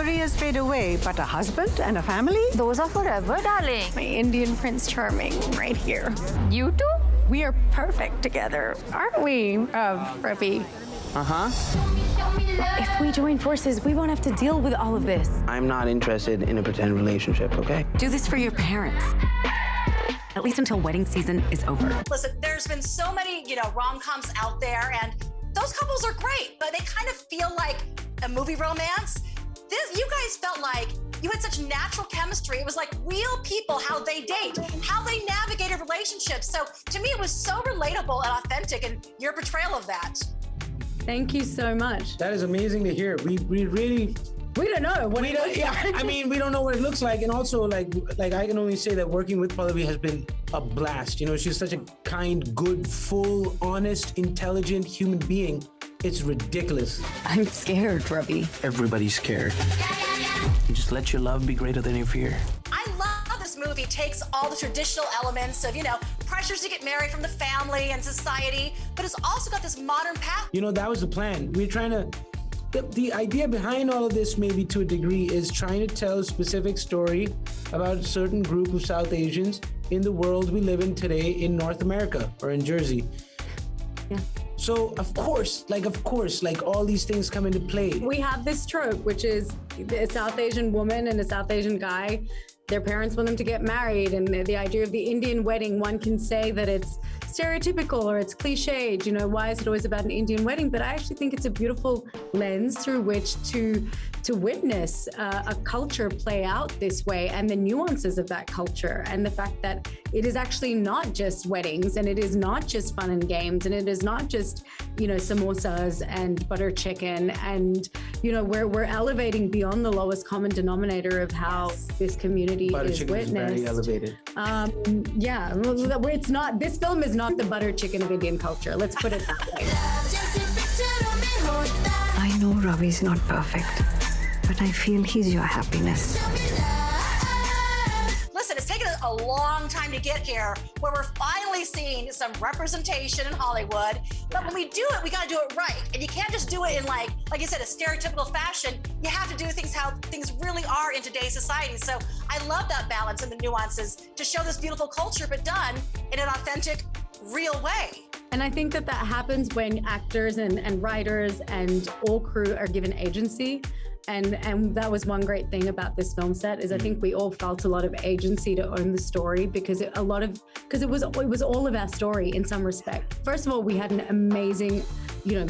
careers fade away, but a husband and a family? Those are forever, darling. My Indian Prince Charming right here. You two? We are perfect together, aren't we, Ravi? If we join forces, we won't have to deal with all of this. I'm not interested in a pretend relationship, okay? Do this for your parents. At least until wedding season is over. Listen, there's been so many, rom-coms out there, and those couples are great, but they kind of feel like a movie romance. You guys felt like you had such natural chemistry. It was like real people, how they date, how they navigated relationships. So to me, it was so relatable and authentic, and your portrayal of that. Thank you so much. That is amazing to hear. We really... We don't know what it looks like. I mean, we don't know what it looks like. And also, like I can only say that working with Pallavi has been a blast. She's such a kind, good, full, honest, intelligent human being. It's ridiculous. I'm scared, Ravi. Everybody's scared. You just let your love be greater than your fear. I love this movie. Takes all the traditional elements of, pressures to get married from the family and society, but it's also got this modern path. That was the plan. We're trying to... The idea behind all of this, maybe to a degree, is trying to tell a specific story about a certain group of South Asians in the world we live in today in North America or in Jersey. Yeah. So, of course, all these things come into play. We have this trope, which is a South Asian woman and a South Asian guy. Their parents want them to get married, and the idea of the Indian wedding, one can say that it's stereotypical or it's cliched. Why is it always about an Indian wedding? But I actually think it's a beautiful lens through which to witness a culture play out this way, and the nuances of that culture, and the fact that it is actually not just weddings, and it is not just fun and games, and it is not just samosas and butter chicken, and we're elevating beyond the lowest common denominator of how this community Butter is chicken witnessed. is very elevated. Yeah, it's not. This film is not the butter chicken of Indian culture. Let's put it that way. I know Ravi's not perfect, but I feel he's your happiness. Listen, it's taken a long time to get here, where we're finally seeing some representation in Hollywood. But when we do it, we got to do it right. And you can't just do it in like you said, a stereotypical fashion. You have to do things how things really are in today's society. So I love that balance and the nuances to show this beautiful culture, but done in an authentic, real way. And I think that happens when actors and writers and all crew are given agency. And that was one great thing about this film set, is I think we all felt a lot of agency to own the story, because it was all of our story in some respect. First of all, we had an amazing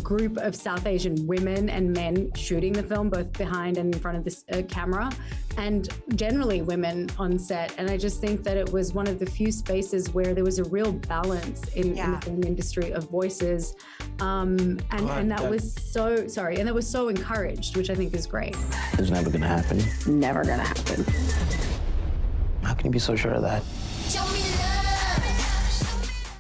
group of South Asian women and men shooting the film, both behind and in front of this camera, and generally women on set. And I just think that it was one of the few spaces where there was a real balance in the film industry of voices. And that was so encouraged, which I think is great. It's never gonna happen. Never gonna happen. How can you be so sure of that? Show me love.